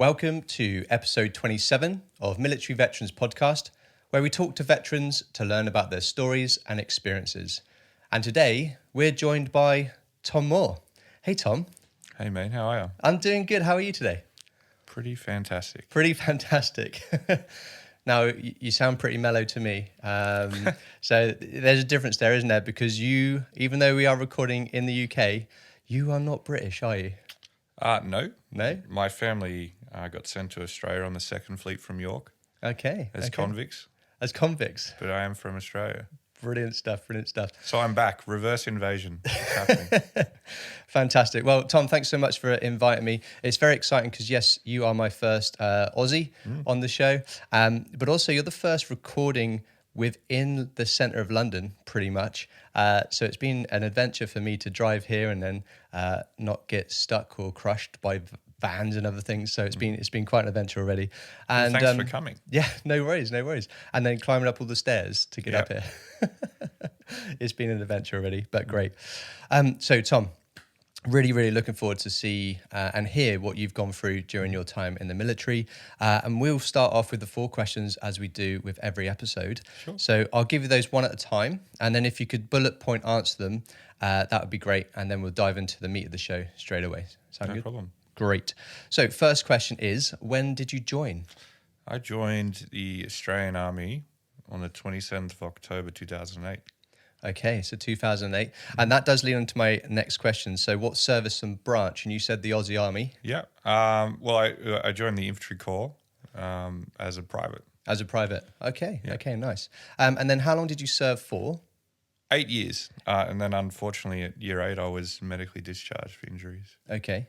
Welcome to episode 27 of Military Veterans Podcast, where we talk to veterans to learn about their stories and experiences. And today, we're joined by Tom Moore. Hey, Tom. Hey, mate. How are you? I'm doing good. How are you today? Pretty fantastic. Pretty fantastic. Now, you sound pretty mellow to me. So there's a difference there, isn't there? Because you, even though we are recording in the UK, you are not British, are you? No. No? My family got sent to Australia on the Second Fleet from York Okay. as convicts, As convicts. but I am from Australia. Brilliant stuff, brilliant stuff. So I'm back. Reverse invasion. It's happening. Fantastic. Well, Tom, thanks so much for inviting me. It's very exciting because, yes, you are my first Aussie on the show, but also you're the first recording within the centre of London, pretty much. So it's been an adventure for me to drive here and then not get stuck or crushed by vans and other things. So it's been quite an adventure already. And Thanks for coming. Yeah, no worries. And then climbing up all the stairs to get up here. It's been an adventure already, but great. So Tom, really looking forward to see and hear what you've gone through during your time in the military. And we'll start off with the 4 questions as we do with every episode. Sure. So I'll give you those one at a time. And then if you could bullet point answer them, that would be great. And then we'll dive into the meat of the show straight away. Sound good? No problem. Great. So first question is, when did you join? I joined the Australian Army on the 27th of October 2008. Okay, so 2008. And that does lead on to my next question. So what service and branch? And you said the Aussie Army. Yeah. Well, I joined the infantry corps as a private. As a private. Okay, Yeah. okay, nice. And then how long did you serve for? 8 years. And then unfortunately at year 8, I was medically discharged for injuries. Okay.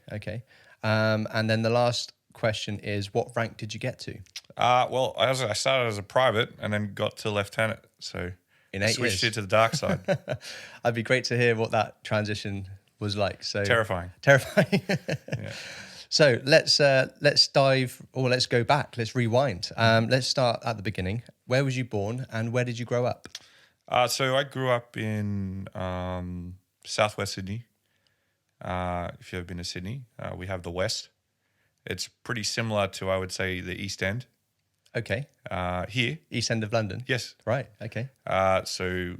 And then the last question is, what rank did you get to? Well, I started as a private and then got to lieutenant. So In I 8 switched years. it to the dark side. It'd be great to hear what that transition was like. So Terrifying. Yeah. So let's dive, or let's go back. Let's rewind. Let's start at the beginning. Where was you born, and where did you grow up? So I grew up in southwest Sydney. If you've ever been to Sydney, we have the West. It's pretty similar to, I would say, the East End. Okay. Here. East End of London. Yes. Right. Okay. So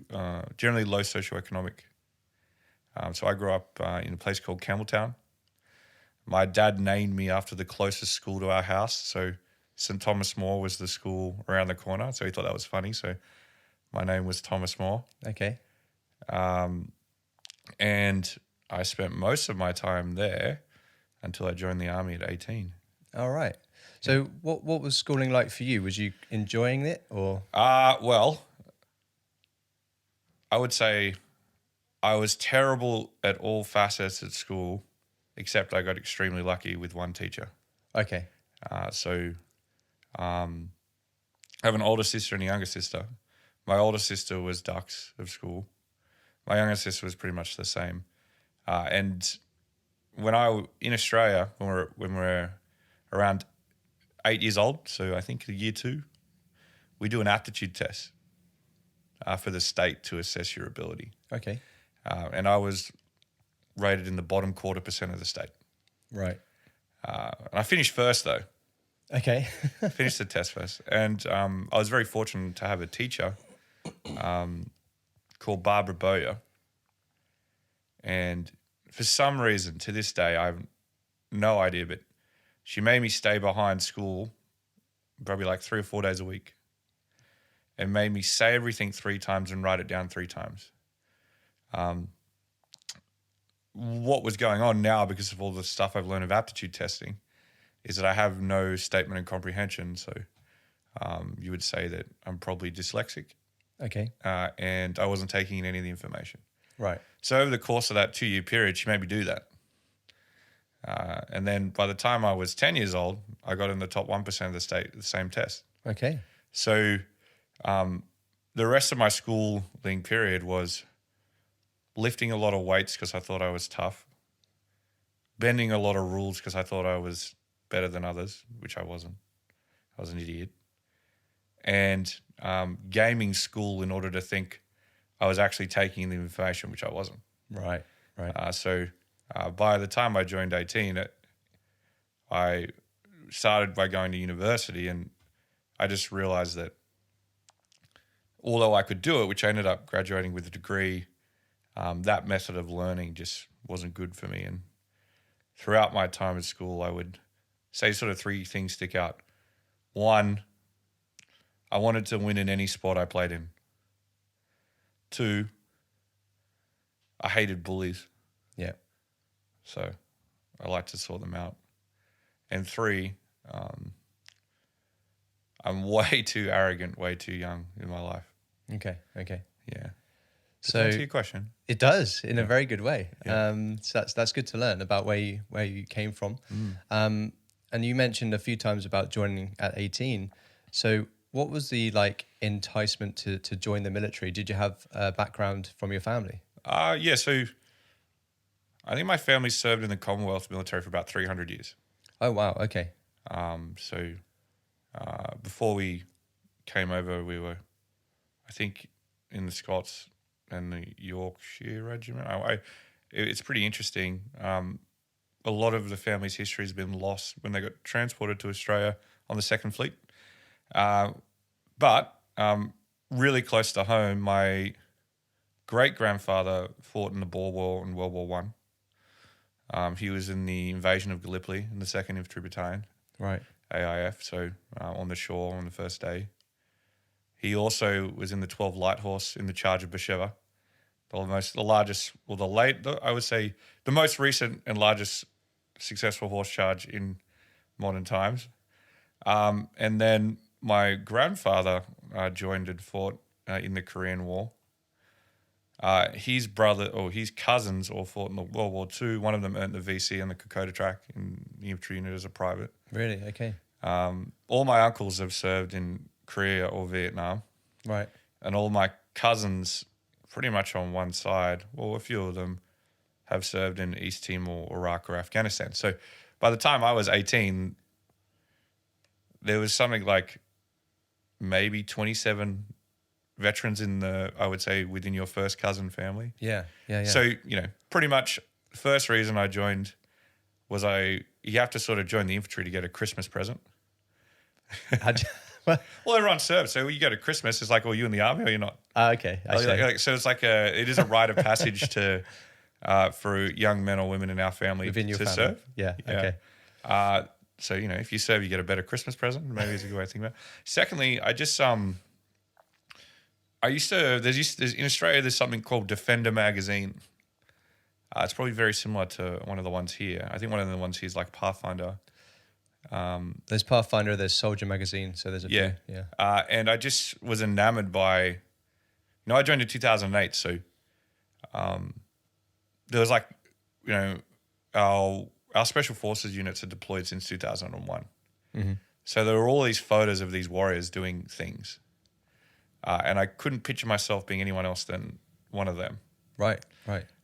generally low socioeconomic. So I grew up in a place called Campbelltown. My dad named me after the closest school to our house. So St. Thomas More was the school around the corner. So he thought that was funny. So my name was Thomas More. Okay. And I spent most of my time there until I joined the Army at 18. All right. So what was schooling like for you? Was you enjoying it, or? Well, I would say I was terrible at all facets at school, except I got extremely lucky with one teacher. Okay. So I have an older sister and a younger sister. My older sister was dux of school. My younger sister was pretty much the same. And in Australia, when we're around 8 years old, so I think year 2, we do an aptitude test for the state to assess your ability. Okay. And I was rated in the bottom 0.25% of the state. Right. And I finished first, though. Okay. Finished the test first. And I was very fortunate to have a teacher called Barbara Bowyer. And for some reason, to this day, I have no idea, but she made me stay behind school probably like 3 or 4 days a week and made me say everything 3 times and write it down 3 times. What was going on now, because of all the stuff I've learned of aptitude testing, is that I have no statement and comprehension. So you would say that I'm probably dyslexic. Okay. And I wasn't taking in any of the information. Right. So over the course of that 2-year period, she made me do that. And then by the time I was 10 years old, I got in the top 1% of the state, the same test. Okay. So the rest of my schooling period was lifting a lot of weights because I thought I was tough, bending a lot of rules because I thought I was better than others, which I wasn't. I was an idiot. And gaming school in order to think I was actually taking in the information, which I wasn't. Right. So by the time I joined 18, I started by going to university, and I just realized that although I could do it, which I ended up graduating with a degree, that method of learning just wasn't good for me. And throughout my time at school, I would say sort of three things stick out. One, I wanted to win in any sport I played in. Two, I hated bullies. Yeah. So I like to sort them out. And three, I'm way too arrogant, way too young in my life. Okay. Yeah. Does So that answer your question? it does in a very good way. Yeah. So that's good to learn about where you came from. And you mentioned a few times about joining at 18. So what was the enticement to join the military? Did you have a background from your family? Yeah. So I think my family served in the Commonwealth military for about 300 years. Oh, wow. Okay. So before we came over, we were, I think, in the Scots and the Yorkshire Regiment. It's pretty interesting. A lot of the family's history has been lost when they got transported to Australia on the Second Fleet. But really close to home, my great-grandfather fought in the Boer War in World War One. He was in the invasion of Gallipoli in the 2nd Infantry Battalion, Right. AIF, so on the shore on the first day. He also was in the 12 Light Horse in the charge of Beersheba, the most recent and largest successful horse charge in modern times. And then my grandfather joined and fought in the Korean War. His cousins all fought in the World War II. One of them earned the VC on the Kokoda track in the infantry unit as a private. Really? Okay. All my uncles have served in Korea or Vietnam. Right. And all my cousins, pretty much on one side, well, a few of them have served in East Timor, Iraq, or Afghanistan. So by the time I was 18, there was something like maybe 27 veterans I would say, within your first cousin family. Yeah. So, pretty much the first reason I joined was you have to sort of join the infantry to get a Christmas present. Well, everyone serves, so you go to Christmas, it's like, you in the army or you're not? Okay. So it's it is a rite of passage for young men or women in our family Within your to family. serve. Yeah. Okay. So, if you serve, you get a better Christmas present. Maybe it's a good way to think about it. Secondly, in Australia, there's something called Defender magazine. It's probably very similar to one of the ones here. I think one of the ones here is like Pathfinder. There's Pathfinder, there's Soldier magazine, so there's a few. Yeah. And I just was enamored by, I joined in 2008, so there was our special forces units are deployed since 2001. Mm-hmm. So there were all these photos of these warriors doing things. And I couldn't picture myself being anyone else than one of them. Right.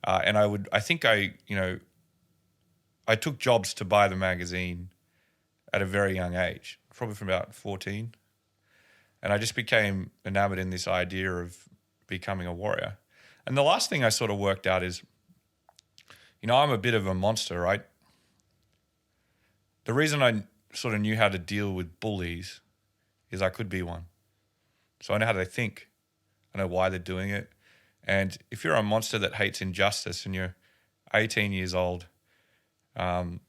And I took jobs to buy the magazine at a very young age, probably from about 14. And I just became enamored in this idea of becoming a warrior. And the last thing I sort of worked out is, I'm a bit of a monster, right? The reason I sort of knew how to deal with bullies is I could be one. So I know how they think. I know why they're doing it. And if you're a monster that hates injustice and you're 18 years old, then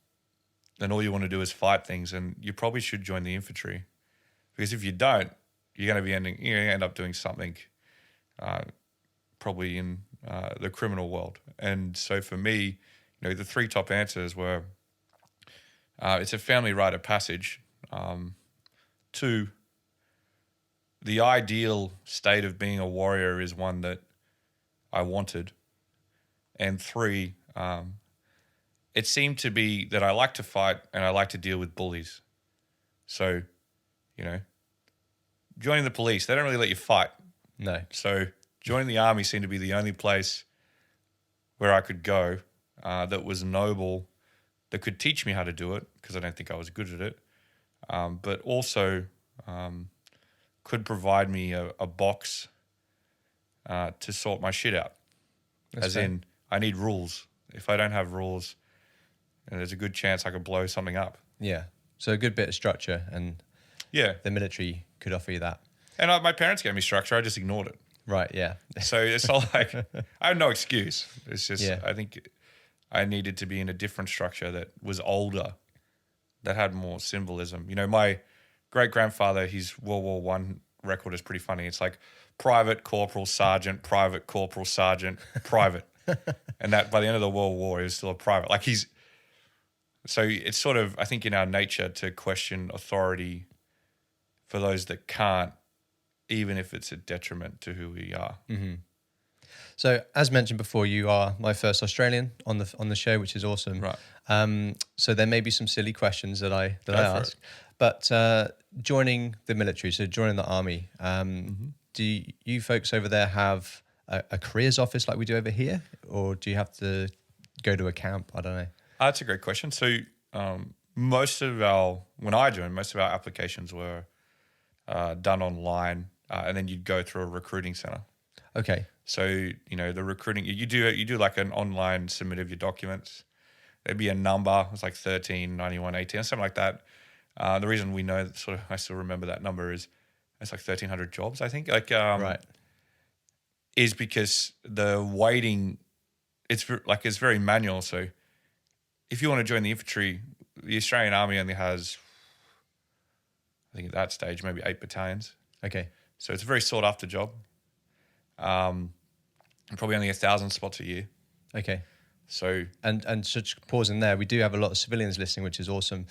all you want to do is fight things, and you probably should join the infantry. Because if you don't, you're going to end up doing something probably in the criminal world. And so for me, the three top answers were, it's a family rite of passage. 2, the ideal state of being a warrior is one that I wanted. And 3, it seemed to be that I like to fight and I like to deal with bullies. So, joining the police, they don't really let you fight. No. So joining the army seemed to be the only place where I could go that was noble, that could teach me how to do it, because I don't think I was good at it, but also could provide me a box to sort my shit out. As in, I need rules. If I don't have rules, there's a good chance I could blow something up. Yeah. So a good bit of structure, and Yeah. the military could offer you that. And my parents gave me structure. I just ignored it. Right, yeah. So it's not like I have no excuse. It's just Yeah. I think I needed to be in a different structure that was older, that had more symbolism. You know, my great grandfather, his World War One record is pretty funny. It's like private, corporal, sergeant, private, corporal, sergeant, private, and that by the end of the World War, he was still a private. Like so it's sort of, I think, in our nature to question authority for those that can't, even if it's a detriment to who we are. Mm-hmm. So, as mentioned before, you are my first Australian on the show, which is awesome. Right. So there may be some silly questions that I Go for ask, but joining the military, so joining the army, do you folks over there have a careers office like we do over here, or do you have to go to a camp? I don't know. That's a great question. So when I joined, most of our applications were done online, and then you'd go through a recruiting center. Okay. So, you know, the recruiting, you do like an online submit of your documents. There'd be a number, it's like 13, 91, 18, or something like that. The reason we know, I still remember that number is it's like 1,300 jobs, I think. Right. Is because the waiting, it's very manual. So if you want to join the infantry, the Australian Army only has, I think at that stage, maybe 8 battalions. Okay. So it's a very sought after job. Probably only 1,000 spots a year. Okay. So and just pausing there, we do have a lot of civilians listening, which is awesome.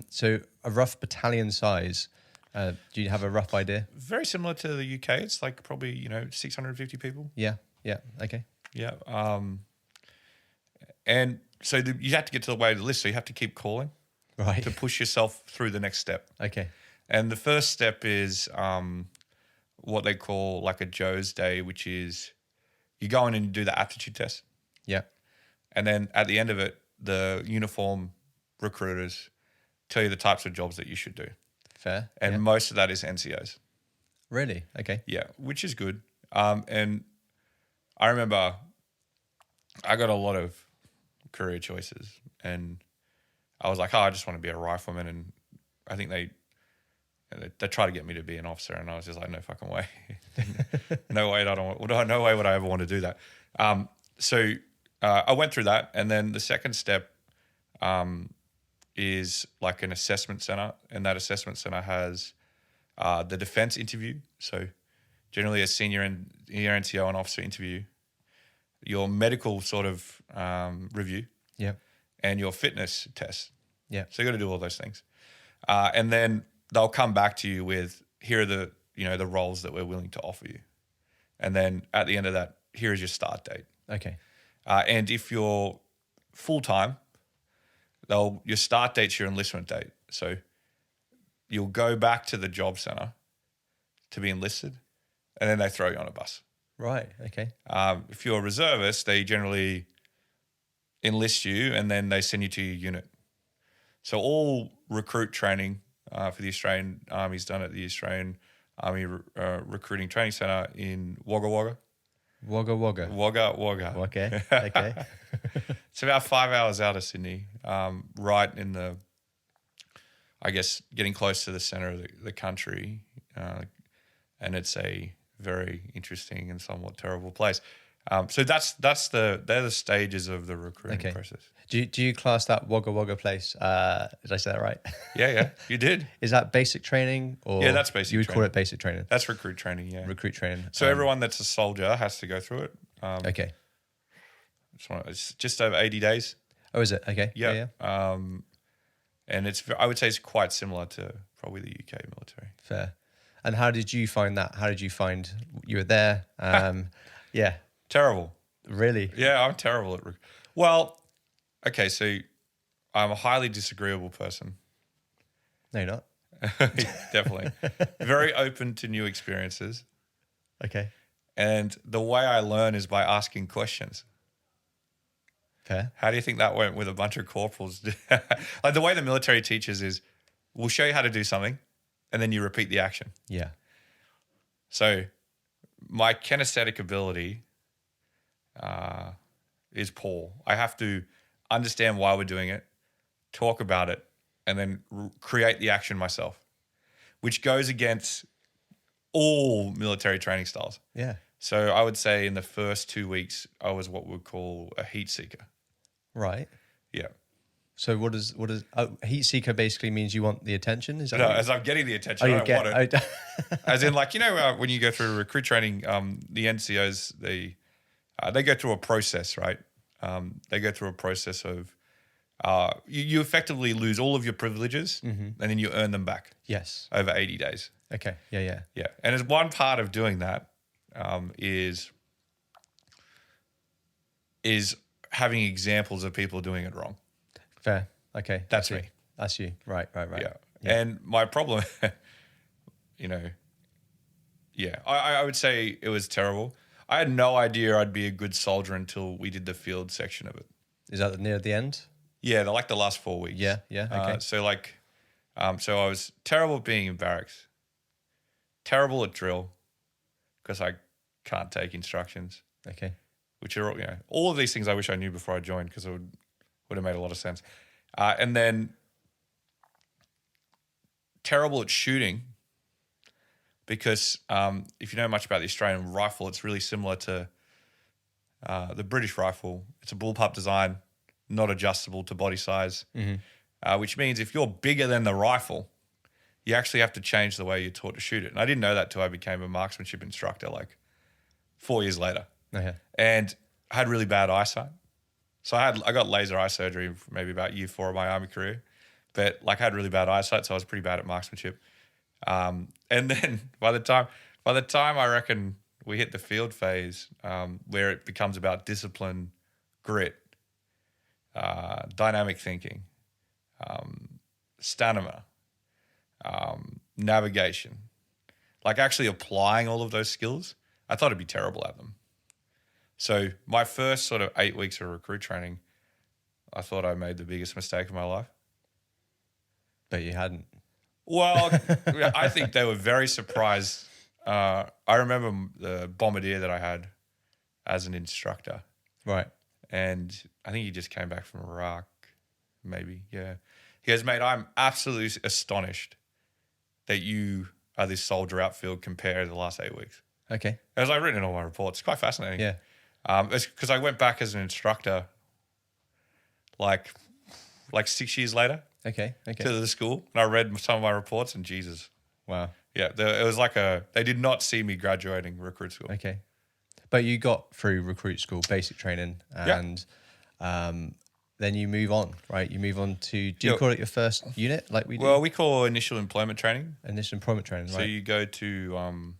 So a rough battalion size, do you have a rough idea? very similar to the UK. It's like probably 650 people. Yeah. Okay. Yeah. And so you have to get to the way of the list. So you have to keep calling Right. to push yourself through the next step. Okay. And the first step is what they call like a Joe's Day, which is you go in and you do the aptitude test. Yeah. And then at the end of it, the uniform recruiters tell you the types of jobs that you should do. Fair. And yeah. most of that is NCOs. Really? Okay. Yeah, which is good. And I remember I got a lot of career choices, and I was like, I just want to be a rifleman. And I think they tried to get me to be an officer, and I was just like, no fucking way. No way. No way would I ever want to do that. So I went through that, and then the second step is like an assessment center, and that assessment center has the defense interview. So generally a senior NCO and officer interview, your medical sort of review, Yeah. and your fitness test. Yeah. So you got to do all those things, and then they'll come back to you with, here are the the roles that we're willing to offer you, and then at the end of that, here is your start date. Okay. And if you're full time, your start date's your enlistment date. So you'll go back to the job center to be enlisted, and then they throw you on a bus. Right. Okay. If you're a reservist, they generally enlist you, and then they send you to your unit. So all recruit training for the Australian Army is done at the Australian Army Recruiting Training Centre in Wagga Wagga. Wagga Wagga. Wagga Wagga. Okay. Okay. It's about 5 hours out of Sydney, right in the, I guess, getting close to the centre of the country. And it's a very interesting and somewhat terrible place. So they're the stages of the recruiting process. Do you class that Wagga Wagga place? Did I say that right? Yeah, you did. Is that basic training, or Yeah, that's basic you would training. call it basic training? That's recruit training, yeah. Recruit training. So everyone that's a soldier has to go through it. Okay. It's just over 80 days. Oh, is it? Okay. Yeah. And I would say it's quite similar to probably the UK military. Fair. And how did you find that? How did you find you were there? Yeah. Terrible. Really? Yeah, I'm terrible at well, okay, so I'm a highly disagreeable person. No, you're not. Definitely. Very open to new experiences. Okay. And the way I learn is by asking questions. Fair. How do you think that went with a bunch of corporals? Like the way the military teaches is, we'll show you how to do something, and then you repeat the action. Yeah. So my kinesthetic ability is poor. I have to understand why we're doing it, talk about it, and then create the action myself, which goes against all military training styles. Yeah. So I would say in the first 2 weeks, I was what we would call a heat seeker. Right. Yeah. So what does heat seeker basically means you want the attention? Is that No, what as I'm getting the attention, you I don't want it. it? As in, like, when you go through recruit training, the NCOs, they go through a process, right? They go through a process of you effectively lose all of your privileges and then you earn them back Yes. over 80 days. Okay. Yeah. Yeah. And as one part of doing that is having examples of people doing it wrong. Fair. Okay. That's I see. me. That's you. Right. Yeah. And my problem, I would say it was terrible. I had no idea I'd be a good soldier until we did the field section of it. Is that near the end? Yeah, the last 4 weeks. Yeah. Okay. So I was terrible at being in barracks, terrible at drill because I can't take instructions, Okay. which are all of these things I wish I knew before I joined because it would have made a lot of sense. And then terrible at shooting because if you know much about the Australian rifle, it's really similar to the British rifle. It's a bullpup design, not adjustable to body size, which means if you're bigger than the rifle, you actually have to change the way you're taught to shoot it. And I didn't know that till I became a marksmanship instructor 4 years later. Okay. And I had really bad eyesight. So I got laser eye surgery maybe about year 4 of my army career, but I had really bad eyesight, so I was pretty bad at marksmanship. And then by the time I reckon we hit the field phase, where it becomes about discipline, grit, dynamic thinking, stamina, navigation, actually applying all of those skills, I thought I'd be terrible at them. So my first sort of 8 weeks of recruit training, I thought I made the biggest mistake of my life. But you hadn't. Well, I think they were very surprised. I remember the bombardier that I had as an instructor. Right. And I think he just came back from Iraq, maybe, yeah. He goes, mate, I'm absolutely astonished that you are this soldier outfield compared to the last 8 weeks. Okay. As I've written in all my reports, it's quite fascinating. Yeah. It's because I went back as an instructor like 6 years later Okay. to the school, and I read some of my reports, and Jesus. Wow. Yeah, it was they did not see me graduating recruit school. Okay. But you got through recruit school, basic training, and then you move on, right? You move on to, do you call it your first unit like we do? Well, we call initial employment training. Initial employment training, So right? you go to,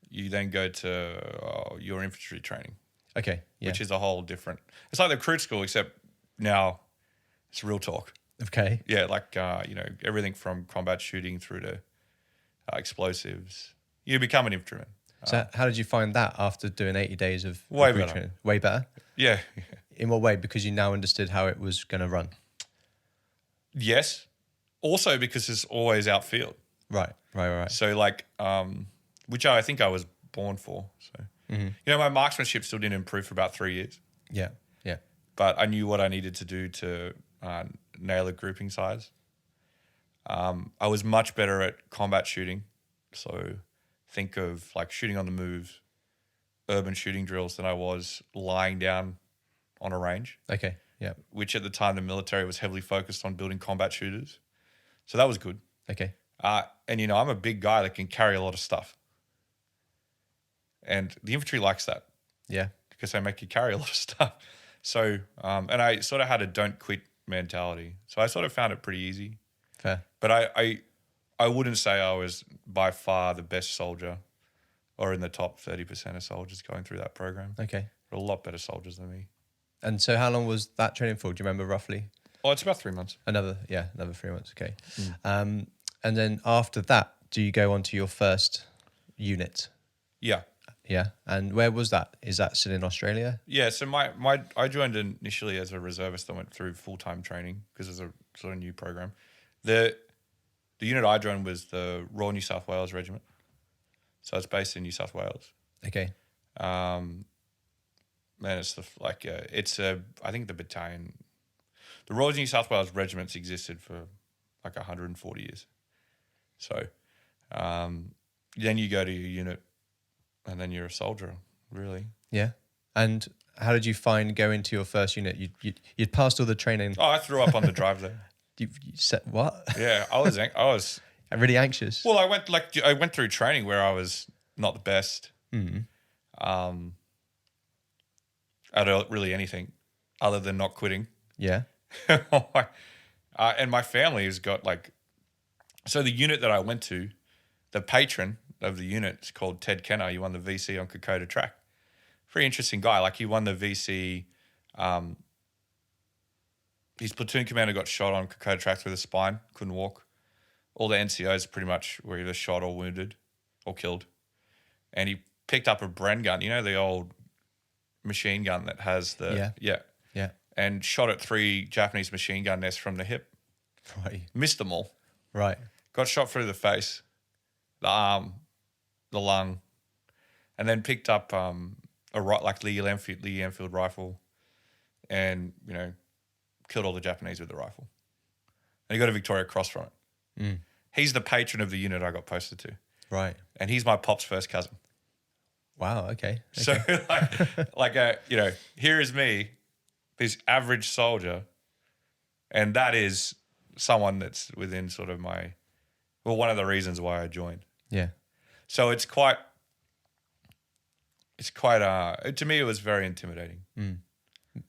you then go to your infantry training, Okay, yeah. which is a whole different, it's like the recruit school, except now it's real talk. Okay. Yeah, everything from combat shooting through to explosives. You become an infantryman. So how did you find that after doing 80 days of Way recruit better. training? Way better? Yeah. In what way? Because you now understood how it was going to run. Yes. Also because it's always outfield. Right. So which I think I was born for. So, my marksmanship still didn't improve for about 3 years. Yeah. But I knew what I needed to do to nail a grouping size. I was much better at combat shooting. So think of shooting on the move, urban shooting drills than I was lying down on a range. Okay, yeah. Which at the time the military was heavily focused on building combat shooters. So that was good. Okay. And I'm a big guy that can carry a lot of stuff. And the infantry likes that. Yeah. Because they make you carry a lot of stuff. So, and I sort of had a don't quit mentality. So I sort of found it pretty easy. Fair. But I wouldn't say I was by far the best soldier or in the top 30% of soldiers going through that program. Okay. There were a lot better soldiers than me. And so how long was that training for? Do you remember roughly? Oh, it's about 3 months. Another 3 months. Okay. And then after that, do you go on to your first unit? Yeah. Yeah. And where was that? Is that still in Australia? Yeah. So I joined initially as a reservist that went through full-time training because it's a sort of new program. The unit I joined was the Royal New South Wales Regiment. So it's based in New South Wales. Okay. And it's I think the battalion, the Royal New South Wales regiments existed for like 140 years. So then you go to your unit and then you're a soldier, really. Yeah. And how did you find going to your first unit? You'd passed all the training. Oh, I threw up on the drive there. You said what? Yeah, I was I'm really anxious. well, I went through training where I was not the best at really anything other than not quitting. Yeah. And my family has got so the unit that I went to, the patron of the unit is called Ted Kenner. He won the VC on Kokoda track. Pretty interesting guy. Like he won the VC. His platoon commander got shot on Kokoda track through the spine, couldn't walk. All the NCOs pretty much were either shot or wounded or killed. And he picked up a Bren gun, the old machine gun that has the... Yeah. And shot at 3 Japanese machine gun nests from the hip. Right. Missed them all. Right. Got shot through the face, the arm, the lung, and then picked up Lee Enfield rifle and, killed all the Japanese with the rifle. And he got a Victoria Cross from it. Mm. He's the patron of the unit I got posted to. Right. And he's my pop's first cousin. Wow, okay. So, here is me, this average soldier, and that is someone that's within sort of one of the reasons why I joined. Yeah. So to me, it was very intimidating. Mm.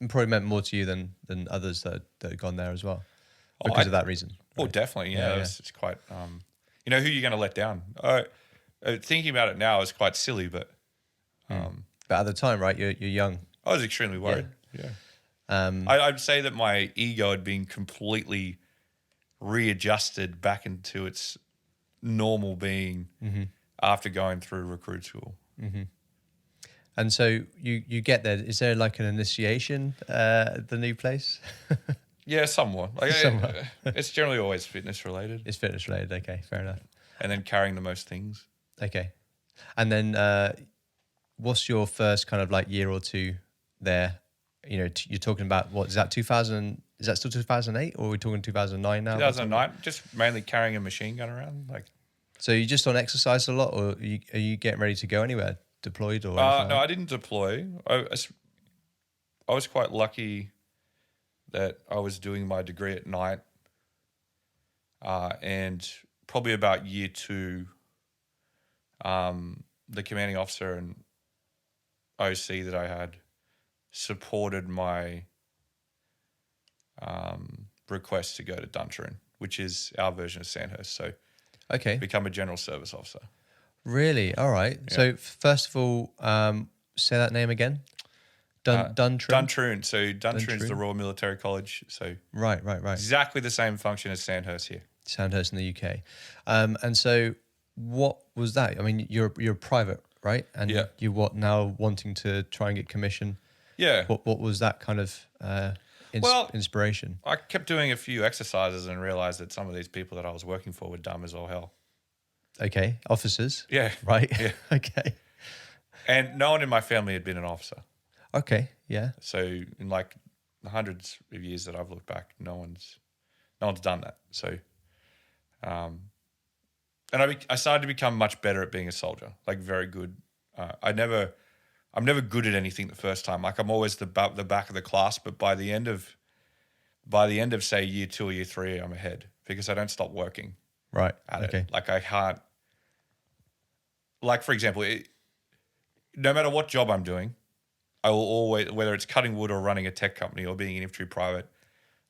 It probably meant more to you than others that had gone there as well because of that reason. Oh, right? definitely. Yeah. It's quite, who you're going to let down. Thinking about it now is quite silly, but. But at the time, right, you're young. I was extremely worried. Yeah. I'd say that my ego had been completely readjusted back into its normal being after going through recruit school. Mm-hmm. And so you get there. Is there like an initiation at the new place? Yeah, somewhat. Somewhat. It's generally always fitness related. It's fitness related. Okay, fair enough. And then carrying the most things. Okay. And then what's your first kind of year or two there? You're talking about, what is that, 2000? Is that still 2008 or are we talking 2009 now? 2009, just mainly carrying a machine gun around. So you just on exercise a lot, or are you getting ready to go anywhere, deployed or? No, I didn't deploy. I was quite lucky that I was doing my degree at night, and probably about year 2, the commanding officer and OC that I had supported my request to go to Duntroon, which is our version of Sandhurst. So, become a general service officer. Really? All right. Yeah. So first of all, say that name again. Duntroon. Duntroon. So Duntroon is the Royal Military College. So right. Exactly the same function as Sandhurst here. Sandhurst in the UK. And so what was that? I mean, you're a private, right? And you now wanting to try and get commission. Yeah. What was that kind of inspiration? I kept doing a few exercises and realized that some of these people that I was working for were dumb as all hell. Okay. Officers. Yeah. Right. Yeah. Okay. And no one in my family had been an officer. Okay. Yeah. So in the hundreds of years that I've looked back, no one's done that. So, and I started to become much better at being a soldier, very good. I'm never good at anything the first time. I'm always the back of the class, but by the end of say year 2 or year 3, I'm ahead because I don't stop working. Right. At it. I can't. For example, no matter what job I'm doing, I will always, whether it's cutting wood or running a tech company or being an infantry private,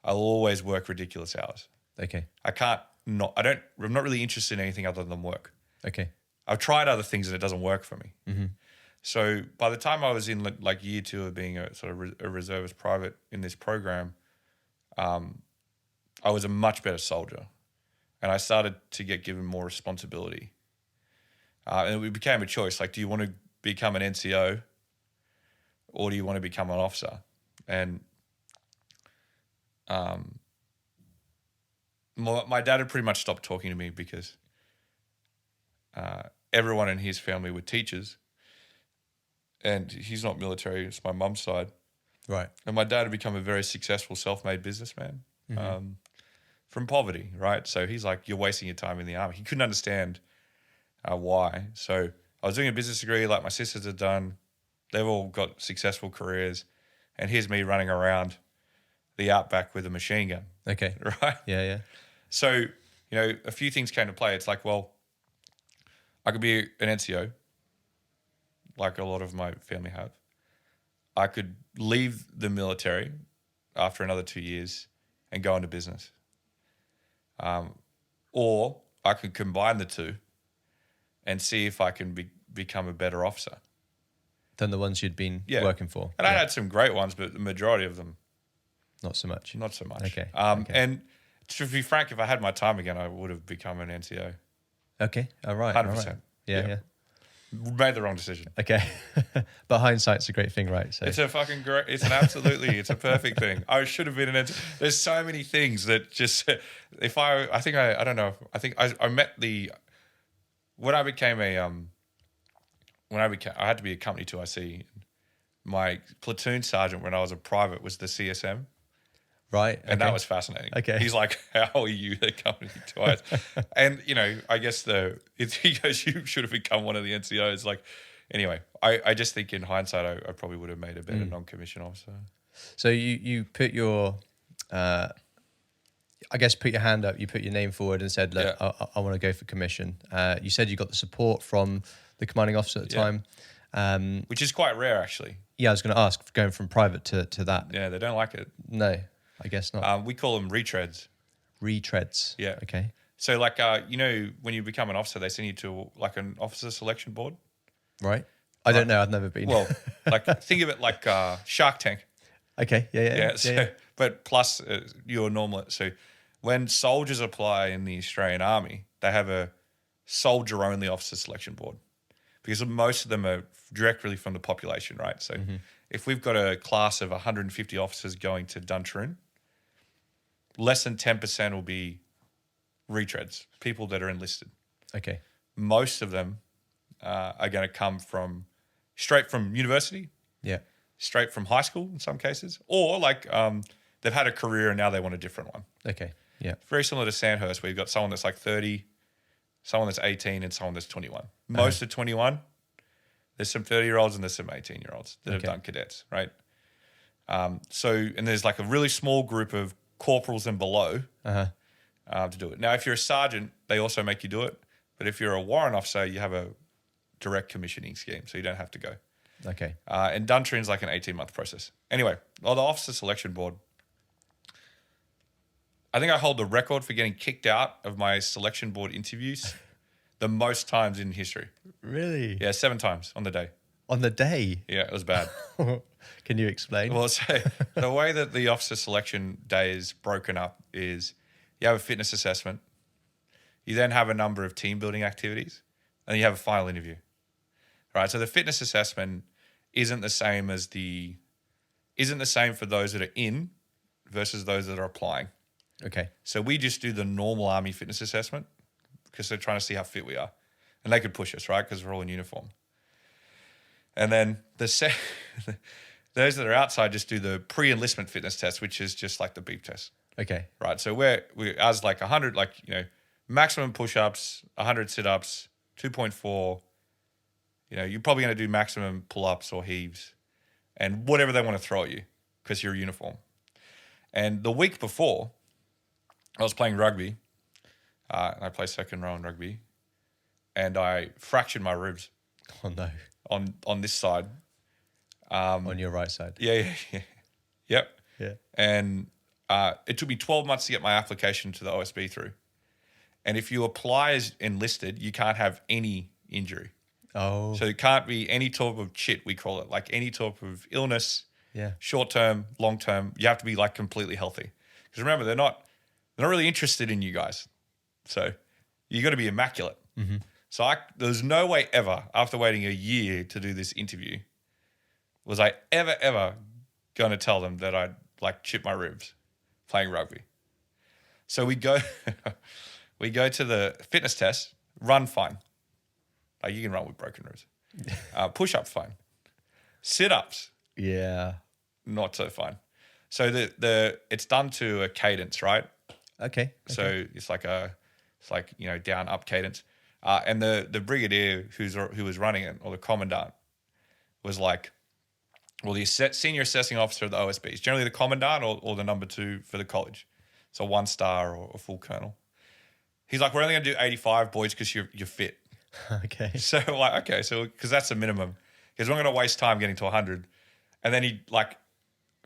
I will always work ridiculous hours. Okay. I'm not really interested in anything other than work. Okay. I've tried other things and it doesn't work for me. Mm-hmm. So by the time I was in year 2 of being a sort of a reservist private in this program, I was a much better soldier, and I started to get given more responsibility. And it became a choice. Do you want to become an NCO or do you want to become an officer? And my dad had pretty much stopped talking to me because everyone in his family were teachers. And he's not military, it's my mum's side. Right. And my dad had become a very successful self-made businessman from poverty, right? So he's like, you're wasting your time in the army. He couldn't understand why. So I was doing a business degree like my sisters had done. They've all got successful careers. And here's me running around the outback with a machine gun. Okay. Right? Yeah. So, a few things came to play. It's like, well, I could be an NCO, like a lot of my family have. I could leave the military after another 2 years and go into business. Or I could combine the two and see if I can become a better officer. Than the ones you'd been working for. And I had some great ones, but the majority of them, not so much. Not so much. Okay. And to be frank, if I had my time again, I would have become an NCO. Okay. All right. 100%. All right. Yeah. Made the wrong decision. Okay. But hindsight's a great thing, right? So it's a fucking great, it's a perfect thing. I should have been an NCO. There's so many things that just, I don't know. I think I met when I became I had to be a company 2IC. My platoon sergeant when I was a private was the CSM. Right. And that was fascinating. Okay. He's like, how are you the company twice? And, I guess he goes, you should have become one of the NCOs. Like, anyway, I just think in hindsight, I probably would have made a better non-commissioned officer. So you put your, put your hand up, you put your name forward and said, look, I want to go for commission. You said you got the support from the commanding officer at the time. Which is quite rare, actually. Yeah, I was going to ask, going from private to that. Yeah, they don't like it. No, I guess not. We call them retreads. Retreads. Yeah. Okay. So like, when you become an officer, they send you to like an officer selection board. Right. I don't know. I've never been. Well, like think of it like Shark Tank. Okay. Yeah. But plus your normal. So when soldiers apply in the Australian Army, they have a soldier-only officer selection board because most of them are directly from the population, right? So if we've got a class of 150 officers going to Duntroon, less than 10% will be retreads, people that are enlisted. Okay. Most of them are going to come straight from university, straight from high school in some cases, or like they've had a career and now they want a different one. Okay. Yeah. Very similar to Sandhurst, where you've got someone that's like 30, someone that's 18, and someone that's 21. Most are 21. There's some 30-year-olds and there's some 18-year-olds that have done cadets, right? And there's like a really small group of corporals and below to do it. Now, if you're a sergeant, they also make you do it. But if you're a warrant officer, you have a direct commissioning scheme, so you don't have to go. Okay. And Duntroon's like an 18-month process. Anyway, the officer selection board, I think I hold the record for getting kicked out of my selection board interviews the most times in history. Really? Yeah, 7 times on the day. On the day? Yeah, it was bad. Can you explain? Well, so the way that the officer selection day is broken up is you have a fitness assessment, you then have a number of team building activities, and you have a final interview. Right? So the fitness assessment isn't the same for those that are in versus those that are applying. Okay. So we just do the normal army fitness assessment because they're trying to see how fit we are. And they could push us, right? Because we're all in uniform. And then those that are outside just do the pre-enlistment fitness test, which is just like the beep test. Okay. Right. So we're as like 100, maximum push-ups, 100 sit-ups, 2.4. You're probably going to do maximum pull-ups or heaves and whatever they want to throw at you because you're uniform. And the week before, I was playing rugby. And I play second row in rugby. And I fractured my ribs. Oh, no. On this side. On your right side. Yeah. Yep. Yeah. And it took me 12 months to get my application to the OSB through. And if you apply as enlisted, you can't have any injury. Oh. So it can't be any type of chit, we call it, like any type of illness, short term, long term. You have to be like completely healthy. Because remember, they're not really interested in you guys. So you got to be immaculate. Mm-hmm. So there's no way ever, after waiting a year to do this interview, was I ever going to tell them that I'd like chip my ribs playing rugby. So we go to the fitness test, run fine. Like you can run with broken ribs. Push-ups fine. Sit-ups. Yeah. not so fun. So it's done to a cadence, right? Okay. So it's like down up cadence, and the brigadier who was running it, or the commandant, was like, well, the senior assessing officer of the OSB is generally the commandant or the number 2 for the college, so 1 star or a full colonel. He's like, we're only going to do 85, boys, because you're fit. Okay. So because that's the minimum, because we're going to waste time getting to 100, and then he like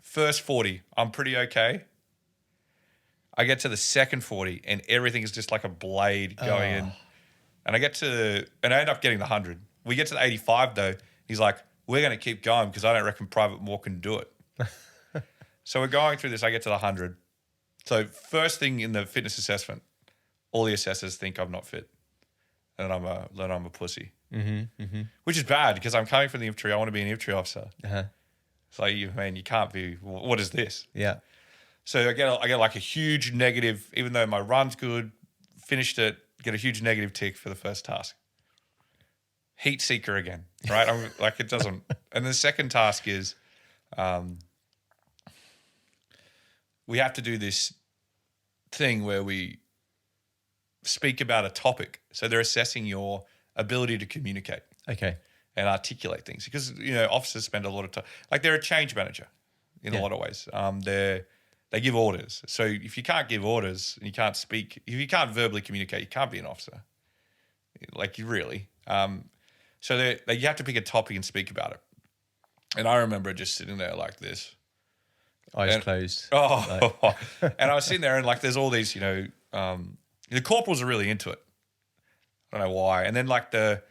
first 40, I'm pretty okay. I get to the second 40 and everything is just like a blade going in. And I end up getting the 100. We get to the 85 though. He's like, we're going to keep going because I don't reckon Private Moore can do it. So we're going through this. I get to the 100. So first thing in the fitness assessment, all the assessors think I'm not fit. And I'm a pussy. Which is bad because I'm coming from the infantry. I want to be an infantry officer. It's like, you can't be, what is this? Yeah. So I get like a huge negative, even though my run's good, finished it, get a huge negative tick for the first task. Heat seeker again, right? I'm like, it doesn't. And the second task is, we have to do this thing where we speak about a topic. So they're assessing your ability to communicate. Okay. And articulate things, because officers spend a lot of time. Like, they're a change manager in a lot of ways. They give orders. So if you can't give orders and you can't speak, if you can't verbally communicate, you can't be an officer. Like, you really. So you have to pick a topic and speak about it. And I remember just sitting there like this, eyes closed. And I was sitting there and like, there's all these, the corporals are really into it. I don't know why. And then like the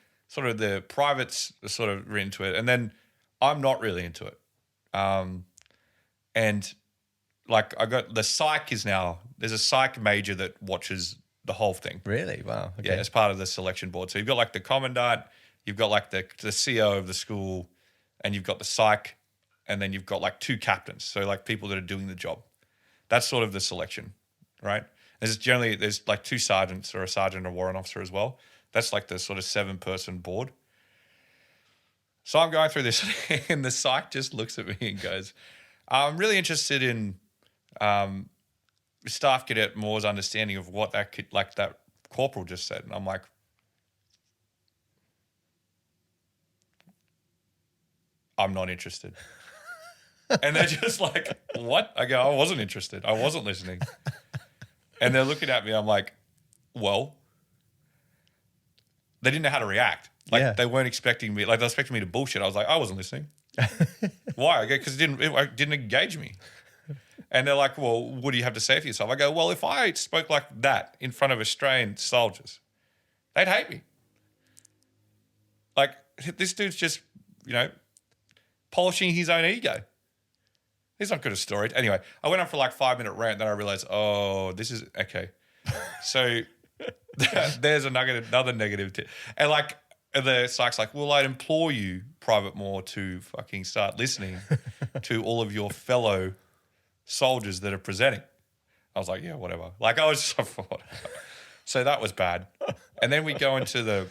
privates are sort of into it, and then I'm not really into it. And like, I got the psych is now, there's a psych major that watches the whole thing. Really? Wow. Okay. Yeah, as part of the selection board. So you've got like the commandant, you've got like the CO of the school, and you've got the psych, and then you've got like 2 captains. So like people that are doing the job. That's sort of the selection, right? There's like 2 sergeants, or a sergeant or a warrant officer as well. That's like the sort of 7-person board. So I'm going through this and the psych just looks at me and goes, I'm really interested in Staff Cadet Moore's understanding of what that corporal just said. And I'm like, I'm not interested. And they're just like, what? I go, I wasn't interested. I wasn't listening. And they're looking at me. I'm like, well, they didn't know how to react. Like, they weren't expecting me. Like, they were expecting me to bullshit. I was like, I wasn't listening. Why? Because it didn't engage me. And they're like, well, what do you have to say for yourself? I go, well, if I spoke like that in front of Australian soldiers, they'd hate me. Like, this dude's just, polishing his own ego. He's not good at storage. Anyway, I went on for like 5-minute rant. Then I realized, this is okay. So there's another negative. And like, the psych's like, well, I'd implore you, Private Moore, to fucking start listening to all of your fellow soldiers that are presenting. I was like, yeah, whatever. Like, I was just like, so that was bad. And then we go into the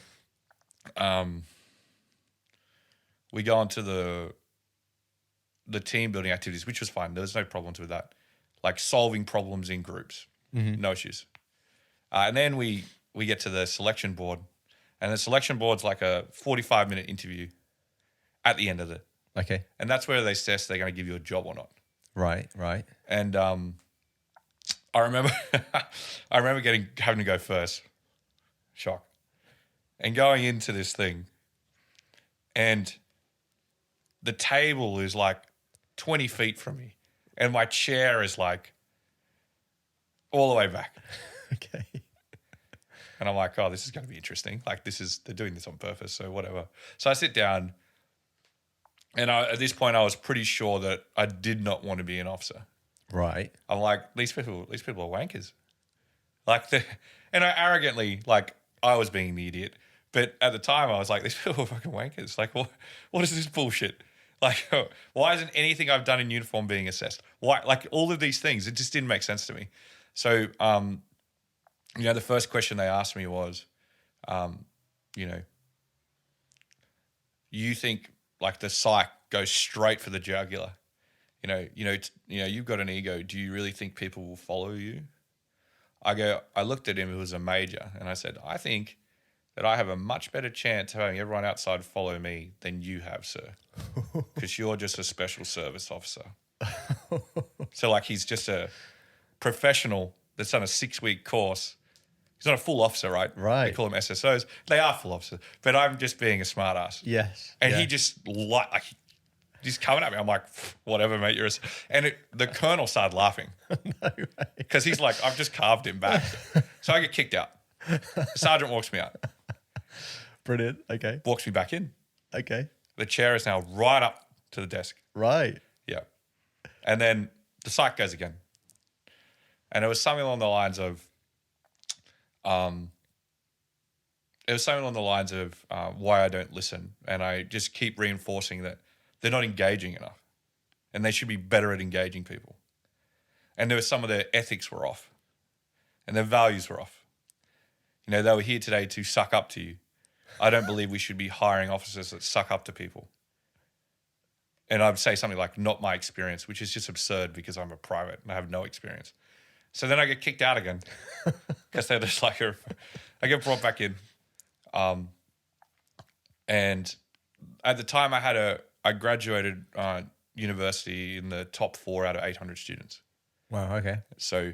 team building activities, which was fine. There was no problems with that. Like, solving problems in groups, no issues. And then we get to the selection board, and the selection board's like a 45-minute interview at the end of it. Okay. And that's where they assess they're going to give you a job or not. Right. And I remember having to go first. Shock. And going into this thing, and the table is like 20 feet from me, and my chair is like all the way back. Okay. And I'm like, oh, this is going to be interesting. Like, they're doing this on purpose, so whatever. So I sit down, and at this point, I was pretty sure that I did not want to be an officer. Right. I'm like, these people are wankers. Like, and I arrogantly, like, I was being the idiot. But at the time, I was like, these people are fucking wankers. Like, what is this bullshit? Like, why isn't anything I've done in uniform being assessed? Why? Like, all of these things, it just didn't make sense to me. So, the first question they asked me was, you think like the psych goes straight for the jugular? You've got an ego. Do you really think people will follow you? I looked at him, who was a major, and I said, I think that I have a much better chance of having everyone outside follow me than you have, sir, because you're just a special service officer. So like he's just a professional that's done a 6-week course. He's not a full officer, right? Right. They call them SSOs. They are full officers, but I'm just being a smart ass. Yes. And he just he's coming at me. I'm like, whatever, mate. And the colonel started laughing. No way. Because he's like, I've just carved him back. So I get kicked out. The sergeant walks me out. Brilliant. Okay. Walks me back in. Okay. The chair is now right up to the desk. Right. Yeah. And then the psych goes again. And it was something along the lines of, why I don't listen. And I just keep reinforcing that they're not engaging enough. And they should be better at engaging people. And there was some of their ethics were off. And their values were off. They were here today to suck up to you. I don't believe we should be hiring officers that suck up to people. And I'd say something like, not my experience, which is just absurd because I'm a private and I have no experience. So then I get kicked out again because they're just like, I get brought back in. And at the time I graduated university in the top 4 out of 800 students. Wow. Okay. So,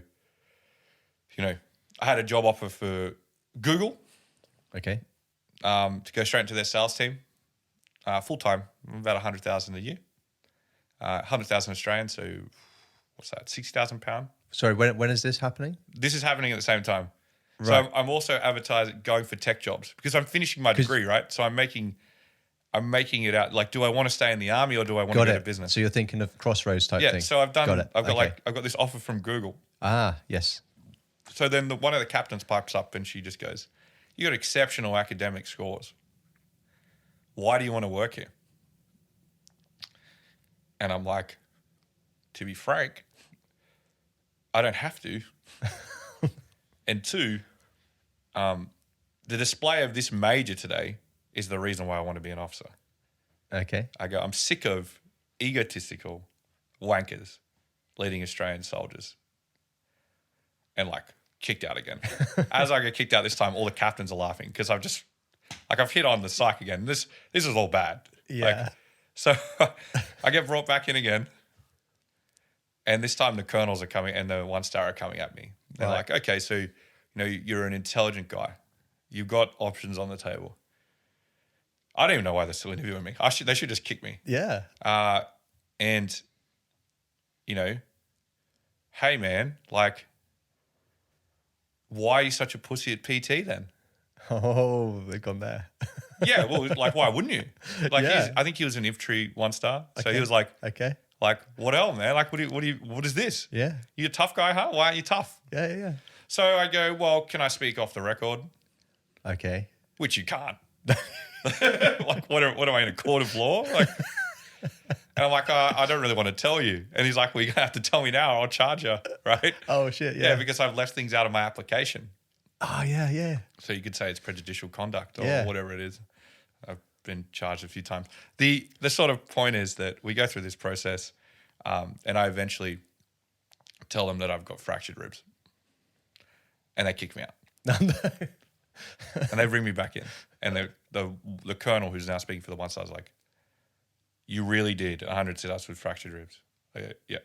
I had a job offer for Google. Okay. To go straight into their sales team, full time, about 100,000 a year, 100,000 Australian. So, what's that? £60,000. Sorry. When is this happening? This is happening at the same time. Right. So I'm also advertising, going for tech jobs because I'm finishing my degree, right? So I'm making it out. Like, do I want to stay in the army or do I want to go to business? So you're thinking of crossroads type thing. Yeah. So I've done. Got it. I've got this offer from Google. Ah, yes. So then one of the captains pipes up and she just goes, "You got exceptional academic scores. Why do you want to work here?" And I'm like, to be frank, I don't have to. And 2, the display of this major today is the reason why I want to be an officer. Okay. I'm sick of egotistical wankers leading Australian soldiers. And kicked out again. As I get kicked out this time, all the captains are laughing because I've hit on the psych again. This is all bad. Yeah. So I get brought back in again. And this time the colonels are coming and the 1-star are coming at me. They're like, okay, so, you're an intelligent guy. You've got options on the table. I don't even know why they're still interviewing me. They should just kick me. Yeah. And, hey, man, why are you such a pussy at PT then? Oh, they've gone there. Yeah, well, why wouldn't you? Yeah. I think he was an infantry 1-star. So Okay. he was like, Okay. what else, man? What is this? Yeah. You a tough guy, huh? Why aren't you tough? Yeah. So I go, well, can I speak off the record? Okay. Which you can't. What am I in a court of law? And I'm like, I don't really want to tell you. And he's like, well, you're going to have to tell me now or I'll charge you, right? Oh, shit. Yeah. Yeah, because I've left things out of my application. Oh, yeah. So you could say it's prejudicial conduct or Yeah. whatever it is. I've been charged a few times. The sort of point is that we go through this process and I eventually tell them that I've got fractured ribs. And they kick me out. No. And they bring me back in. And the colonel who's now speaking for the 1-star is like, you really did 100 sit-ups with fractured ribs. I go, yeah.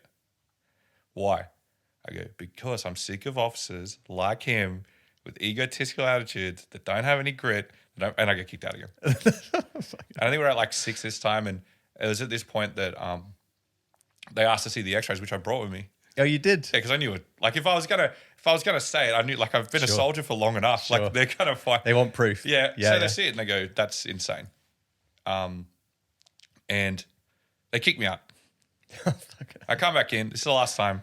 Why? I go, because I'm sick of officers like him with egotistical attitudes that don't have any grit. And I get kicked out again. And I think we're at 6 this time. And it was at this point that they asked to see the x-rays, which I brought with me. Oh, you did? Yeah, because I knew it. If I was gonna say it, I knew. I've been a soldier for long enough. Sure. They're gonna fight. They want proof. Yeah. So they see it and they go, "That's insane," and they kick me out. I come back in. This is the last time.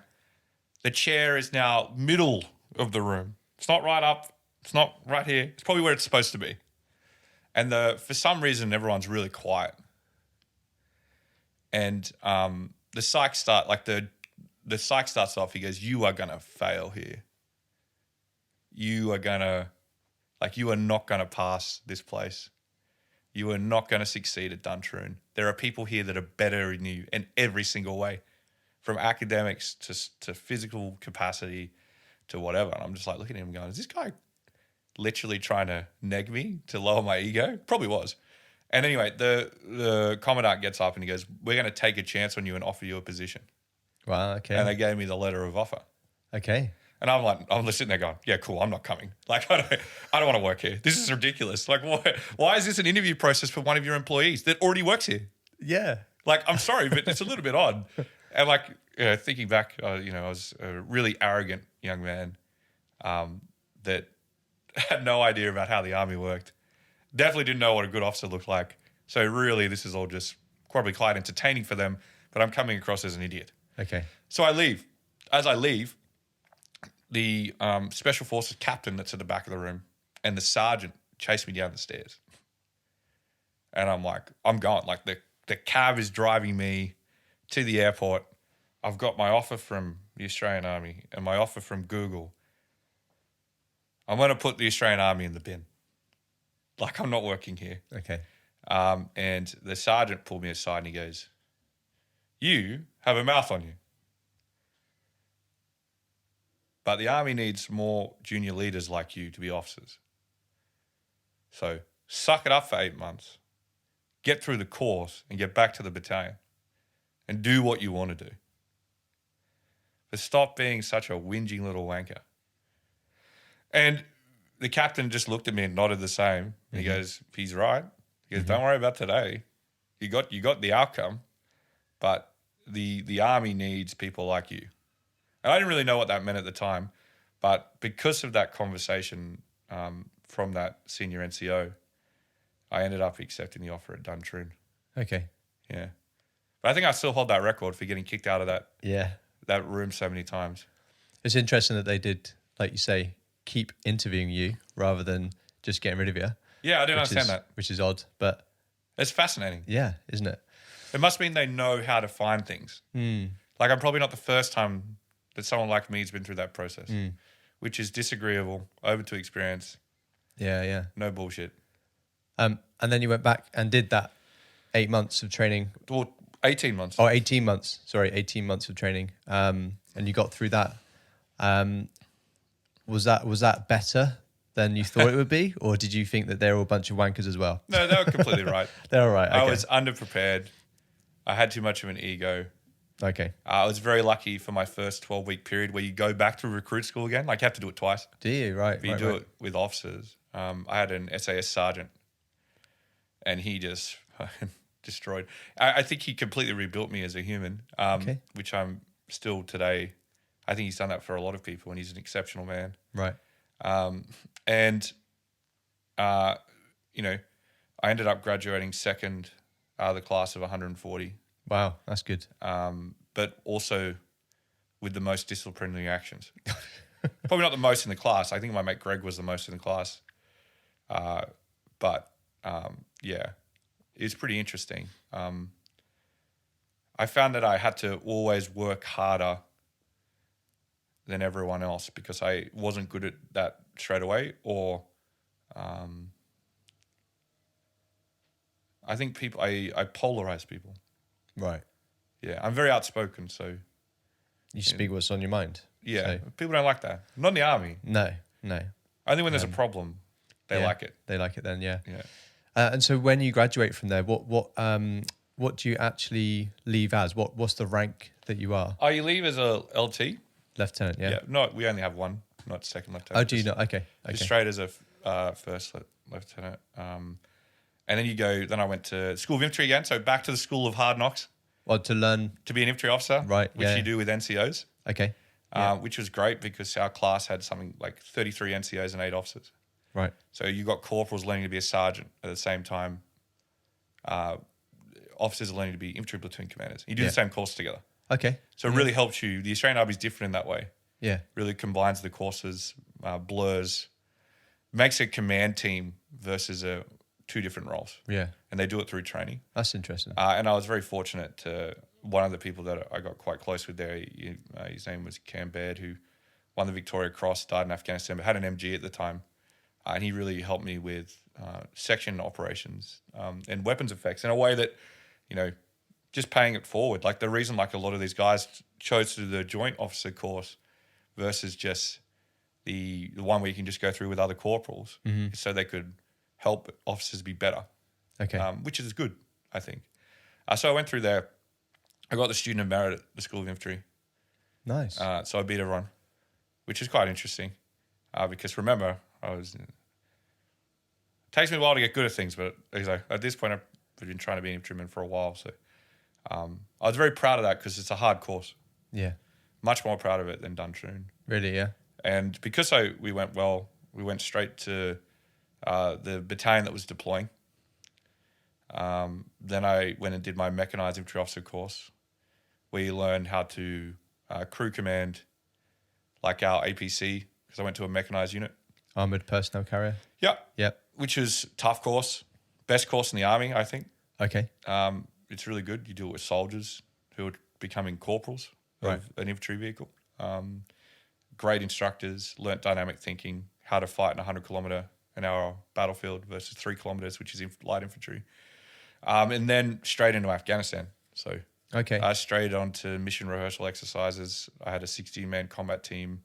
The chair is now middle of the room. It's not right up. It's not right here. It's probably where it's supposed to be. And for some reason, everyone's really quiet. And the psych the psych starts off. He goes, "You are gonna fail here. You are not gonna pass this place. You are not gonna succeed at Duntroon. There are people here that are better than you in every single way. from academics to physical capacity to whatever. And I'm just like looking at him going, is this guy literally trying to neg me to lower my ego? Probably was. And anyway, the commandant gets up and he goes, we're going to take a chance on you and offer you a position. Wow, okay. And they gave me the letter of offer. Okay. And I'm just sitting there going, yeah, cool, I'm not coming. Like, I don't want to work here. This is ridiculous. Like, why is this an interview process for one of your employees that already works here? Yeah. Like, I'm sorry, but it's a little bit odd. And like, thinking back, I was a really arrogant young man that had no idea about how the army worked. Definitely didn't know what a good officer looked like. So really, this is all just probably quite entertaining for them, but I'm coming across as an idiot. Okay. So I leave. As I leave, the Special Forces captain that's at the back of the room and the sergeant chase me down the stairs. And I'm like, I'm gone. Like the cab is driving me to the airport. I've got my offer from the Australian Army and my offer from Google. I'm going to put the Australian Army in the bin. Like, I'm not working here. Okay. And the sergeant pulled me aside and he goes, you have a mouth on you. But the Army needs more junior leaders like you to be officers. So suck it up for 8 months. Get through the course and get back to the battalion. And do what you want to do. But stop being such a whinging little wanker. And the captain just looked at me and nodded the same. And he goes, he's right. He goes, don't worry about today. You got the outcome. But the Army needs people like you. And I didn't really know what that meant at the time. But because of that conversation from that senior NCO, I ended up accepting the offer at Duntroon. Okay. Yeah. But I think I still hold that record for getting kicked out of that room so many times. It's interesting that they did, like you say, keep interviewing you rather than just getting rid of you. Yeah, I didn't understand that. Which is odd, but... It's fascinating. Yeah, isn't it? It must mean they know how to find things. Like, I'm probably not the first time that someone like me has been through that process, which is disagreeable, over to experience. Yeah, yeah. No bullshit. And then you went back and did that 8 months of training. Well, 18 months. Oh, 18 months. Sorry, 18 months of training. And you got through that. Was that better than you thought it would be? Or did you think that they were all a bunch of wankers as well? No, they were completely right. They're all right. Okay. I was underprepared. I had too much of an ego. Okay. I was very lucky for my first 12-week period where you go back to recruit school again. Like, you have to do it twice. Do you? Right. But you do it with officers. I had an SAS sergeant and he just destroyed. I think he completely rebuilt me as a human, which I'm still today. I think he's done that for a lot of people and he's an exceptional man. Right. I ended up graduating second out of the class of 140. Wow, that's good. But also with the most disciplinary actions. Probably not the most in the class. I think my mate Greg was the most in the class. Yeah, it's pretty interesting. I found that I had to always work harder than everyone else because I wasn't good at that straight away, or I think I polarize people. Right. Yeah, I'm very outspoken, so you speak what's on your mind. Yeah, so. People don't like that. Not in the army. No. Only when there's a problem, they like it. They like it then, yeah. Yeah. And so when you graduate from there, what do you actually leave as? What's the rank that you are? Oh, you leave as a LT? Lieutenant, yeah. Yeah, no, we only have one, not second lieutenant. Oh, do you not? Okay. Just straight as a first lieutenant. And then you go, then I went to School of Infantry again, so back to the School of Hard Knocks. Well, to learn... To be an infantry officer. Right, which you do with NCOs. Okay. Which was great because our class had something like 33 NCOs and 8 officers. Right. So you got corporals learning to be a sergeant at the same time. Officers are learning to be infantry platoon commanders. You do the same course together. Okay. So it really helps you. The Australian Army is different in that way. Yeah. Really combines the courses, blurs, makes a command team versus two different roles. Yeah. And they do it through training. That's interesting. And I was very fortunate to, one of the people that I got quite close with there, his name was Cam Baird, who won the Victoria Cross, died in Afghanistan, but had an MG at the time. And he really helped me with section operations and weapons effects in a way that, just paying it forward. Like the reason like a lot of these guys chose to do the joint officer course versus just the one where you can just go through with other corporals, so they could help officers be better. Okay. Which is good, I think. So I went through there. I got the student of merit at the School of Infantry. Nice. So I beat everyone, which is quite interesting. Because remember, it takes me a while to get good at things, but at this point I've been trying to be an infantryman for a while. So I was very proud of that because it's a hard course. Yeah. Much more proud of it than Duntroon. Really, yeah. And because we went straight to the battalion that was deploying. Then I went and did my mechanised infantry officer course, where you learn how to crew command, like our APC, because I went to a mechanised unit. Armoured personnel carrier. Yep. Which is tough course, best course in the army, I think. Okay. It's really good. You do it with soldiers who are becoming corporals of an infantry vehicle. Great instructors, learnt dynamic thinking, how to fight in a 100-kilometre-an-hour battlefield versus 3 kilometres, which is light infantry. And then straight into Afghanistan. So I straight on to mission rehearsal exercises. I had a 16-man combat team.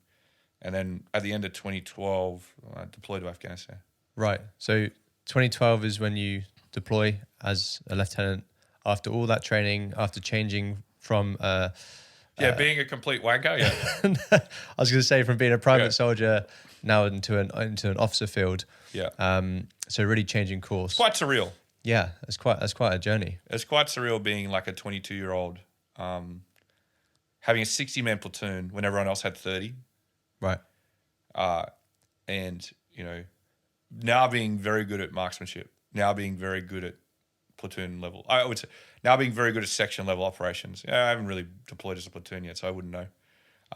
And then at the end of 2012, I deployed to Afghanistan. Right. So 2012 is when you deploy as a lieutenant after all that training, after changing from... being a complete Wagga, yeah. I was going to say from being a private soldier now into an officer field. Yeah. So really changing course. Quite surreal. Yeah, that's quite a journey. It's quite surreal being like a 22-year-old, having a 60-man platoon when everyone else had 30. Right. And, now being very good at marksmanship, now being very good at platoon level. I would say now being very good at section level operations. Yeah, I haven't really deployed as a platoon yet, so I wouldn't know.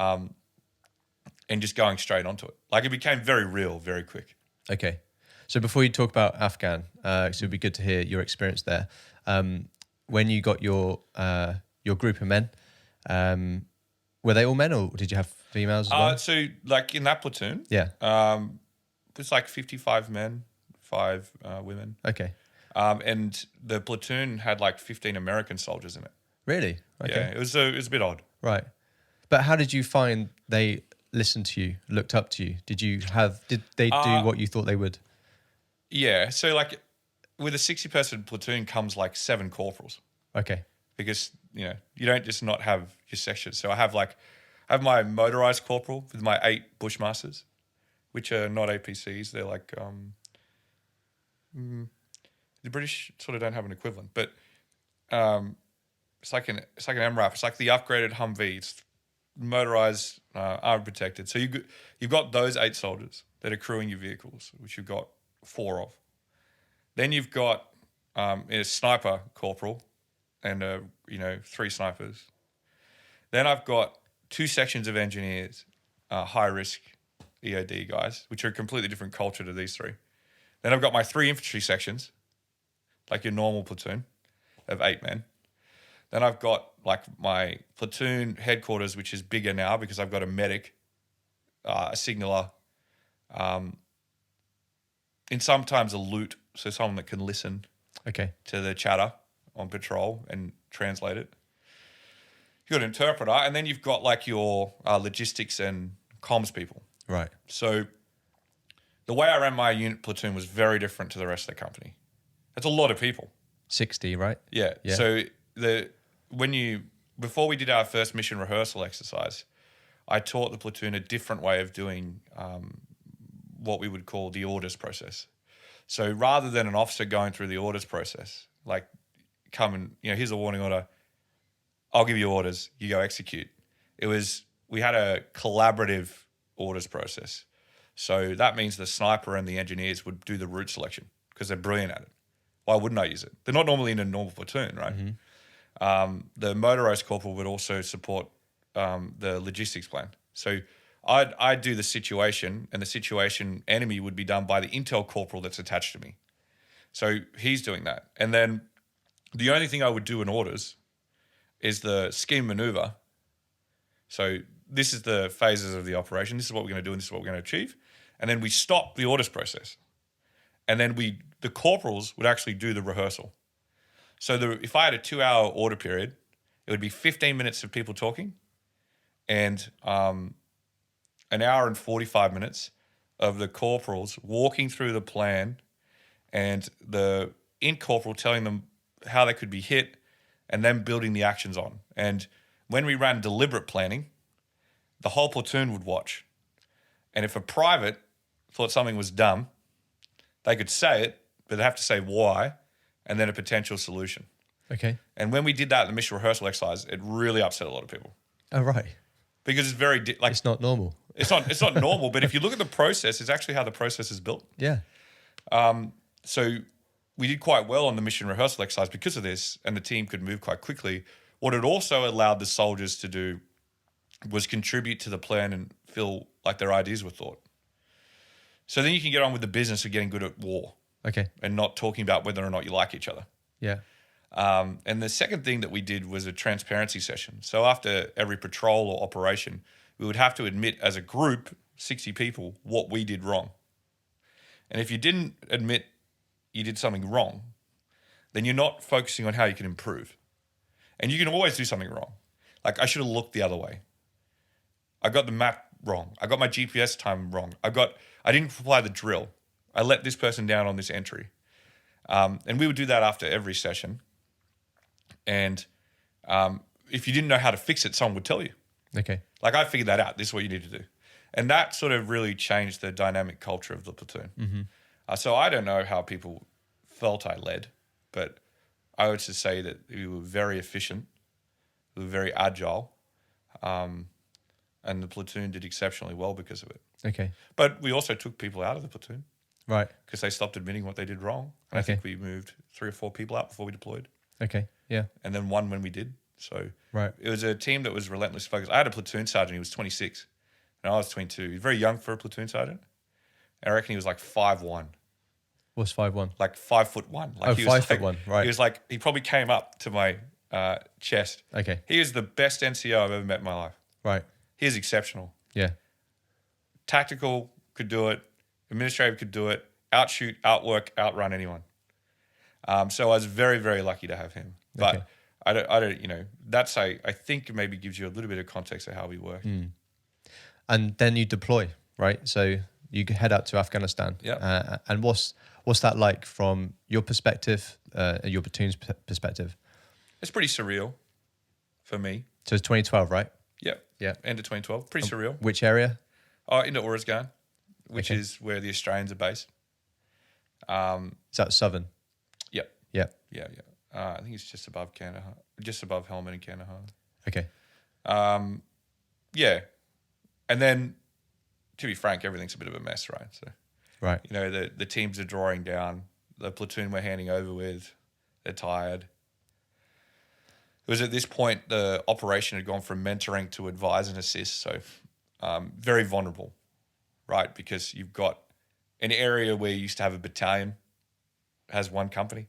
And just going straight onto it. Like it became very real, very quick. Okay. So before you talk about Afghan, so it'd be good to hear your experience there. When you got your group of men, were they all men or did you have females as well? So like in that platoon, it's like 55 men, 5 women. Okay. And the platoon had like 15 American soldiers in it. Really? Okay. Yeah, it was a bit odd. Right. But how did you find they listened to you, looked up to you? Did they do what you thought they would? Yeah. So like with a 60-person platoon comes like 7 corporals. Okay. Because, you don't just not have your sections. So I have my motorised corporal with my 8 Bushmasters, which are not APCs. They're like, the British sort of don't have an equivalent, but it's like an MRAP. It's like the upgraded Humvee. It's motorised, armor protected. So you've got those 8 soldiers that are crewing your vehicles, which you've got 4 of. Then you've got a sniper corporal and 3 snipers. Then I've got 2 sections of engineers, high risk EOD guys, which are a completely different culture to these 3. Then I've got my 3 infantry sections, like your normal platoon of 8 men. Then I've got like my platoon headquarters, which is bigger now because I've got a medic, a signaller, and sometimes a loot, so someone that can listen to the chatter on patrol and translate it. You've got an interpreter, and then you've got like your logistics and comms people. Right. So the way I ran my unit platoon was very different to the rest of the company. That's a lot of people. 60, right? Yeah. So before we did our first mission rehearsal exercise, I taught the platoon a different way of doing what we would call the orders process. So rather than an officer going through the orders process, like come and, here's a warning order, I'll give you orders, you go execute. We had a collaborative orders process. So that means the sniper and the engineers would do the route selection because they're brilliant at it. Why wouldn't I use it? They're not normally in a normal platoon, right? Mm-hmm. The motorised corporal would also support the logistics plan. So I'd do the situation, and the situation enemy would be done by the intel corporal that's attached to me. So he's doing that. And then the only thing I would do in orders is the scheme maneuver. So this is the phases of the operation. This is what we're going to do, and this is what we're going to achieve. And then we stop the orders process. And then the corporals would actually do the rehearsal. So if I had a 2-hour order period, it would be 15 minutes of people talking and an hour and 45 minutes of the corporals walking through the plan and the in-corporal telling them how they could be hit and then building the actions on. And when we ran deliberate planning, the whole platoon would watch. And if a private thought something was dumb, they could say it, but they'd have to say why and then a potential solution. Okay. And when we did that in the mission rehearsal exercise, it really upset a lot of people. Oh, right. Because it's very It's not normal. It's not normal, but if you look at the process, it's actually how the process is built. Yeah. So we did quite well on the mission rehearsal exercise because of this, and the team could move quite quickly. What it also allowed the soldiers to do was contribute to the plan and feel like their ideas were thought. So then you can get on with the business of getting good at war. Okay. And not talking about whether or not you like each other. Yeah. And the second thing that we did was a transparency session. So after every patrol or operation, we would have to admit as a group, 60 people, what we did wrong. And if you didn't admit you did something wrong, then you're not focusing on how you can improve. And you can always do something wrong. Like, I should have looked the other way. I got the map wrong. I got my GPS time wrong. I didn't apply the drill. I let this person down on this entry. And we would do that after every session. And if you didn't know how to fix it, someone would tell you. Okay. Like, I figured that out. This is what you need to do. And that sort of really changed the dynamic culture of the platoon. Mm-hmm. So I don't know how people felt I led, but I would just say that we were very efficient. We were very agile. And the platoon did exceptionally well because of it. Okay. But we also took people out of the platoon. Right. Because they stopped admitting what they did wrong. And I think we moved 3 or 4 people out before we deployed. Okay. Yeah. And then 1 when we did. So right. It was a team that was relentlessly focused. I had a platoon sergeant. He was 26. And I was 22. He was very young for a platoon sergeant. And I reckon he was like 5'1". What's 5'1"? Like 5'1". Like, oh, he was 5'1". Right. He was like, he probably came up to my chest. Okay. He is the best NCO I've ever met in my life. Right. He is exceptional. Yeah. Tactical, could do it. Administrative, could do it. Outshoot, outwork, outrun anyone. So I was very, very lucky to have him. But Okay. I don't, that's, I think maybe gives you a little bit of context of how we work. Mm. And then you deploy, right? So you head out to Afghanistan. Yeah. And what's that like from your perspective, your platoon's perspective? It's pretty surreal for me. So it's 2012, right? Yep. Yeah. End of 2012. Pretty surreal. Which area? Into Orazgan, which is where the Australians are based. Is that southern? Yep. Yeah. Yeah. I think it's just above Kandahar, just above Helmand and Kandahar. Okay. Yeah. And then, to be frank, everything's a bit of a mess, right? So, right. The teams are drawing down. The platoon we're handing over with, they're tired. It was at this point the operation had gone from mentoring to advise and assist. So, very vulnerable, right? Because you've got an area where you used to have a battalion, has one company.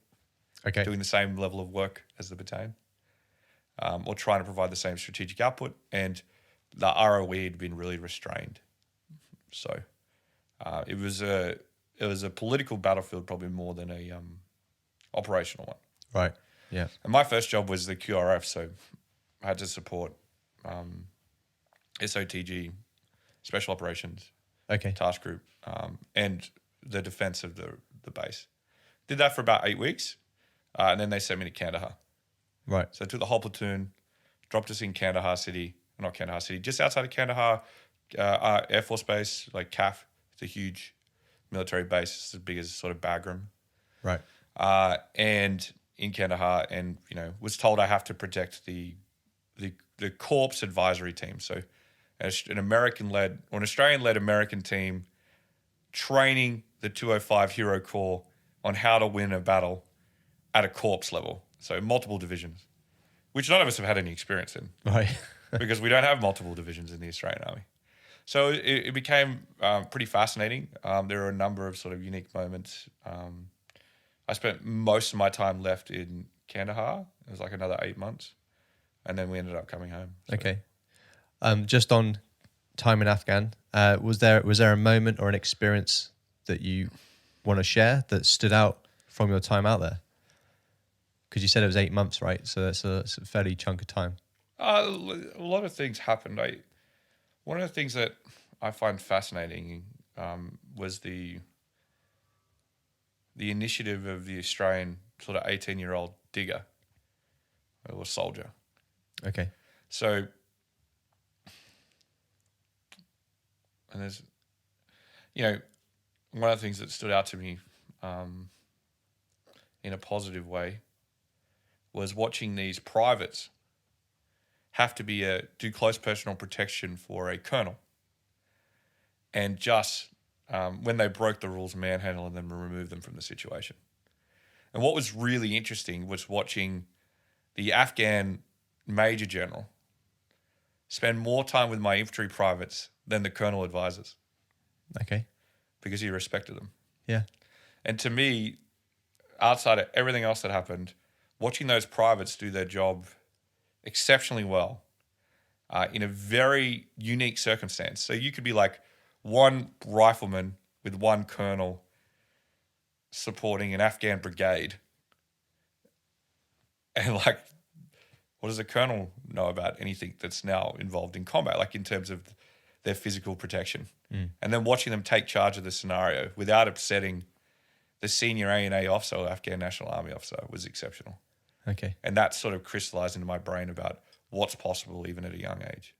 Okay. Doing the same level of work as the battalion, or trying to provide the same strategic output, and the ROE had been really restrained. So it was a political battlefield probably more than a operational one. Right. Yeah. And my first job was the QRF, so I had to support SOTG, Special Operations, Task Group, and the defense of the base. Did that for about 8 weeks. And then they sent me to Kandahar. Right. So I took the whole platoon, dropped us in Kandahar City, not Kandahar City, just outside of Kandahar, Air Force Base, like CAF. It's a huge military base. It's as big as sort of Bagram. Right. And in Kandahar, and was told I have to protect the Corps advisory team. So an Australian-led American team training the 205 Hero Corps on how to win a battle at a corps level, so multiple divisions, which none of us have had any experience in, right? Because we don't have multiple divisions in the Australian Army. So it became pretty fascinating. There are a number of sort of unique moments. I spent most of my time left in Kandahar. It was like another 8 months, and then we ended up coming home. So. Okay. Just on time in Afghan, was there a moment or an experience that you want to share that stood out from your time out there? Because you said it was 8 months, right? So that's a fairly chunk of time. A lot of things happened. One of the things that I find fascinating was the initiative of the Australian sort of 18-year-old digger or soldier. Okay. So, and there's, one of the things that stood out to me in a positive way was watching these privates have to do close personal protection for a colonel, and just when they broke the rules, manhandle them and remove them from the situation. And what was really interesting was watching the Afghan major general spend more time with my infantry privates than the colonel advisors. Okay. Because he respected them. Yeah. And to me, outside of everything else that happened, watching those privates do their job exceptionally well in a very unique circumstance. So you could be like one rifleman with one colonel supporting an Afghan brigade. And like, what does a colonel know about anything that's now involved in combat, like in terms of their physical protection? And then watching them take charge of the scenario without upsetting the senior A&A officer or Afghan National Army officer was exceptional. Okay. And that sort of crystallized into my brain about what's possible even at a young age.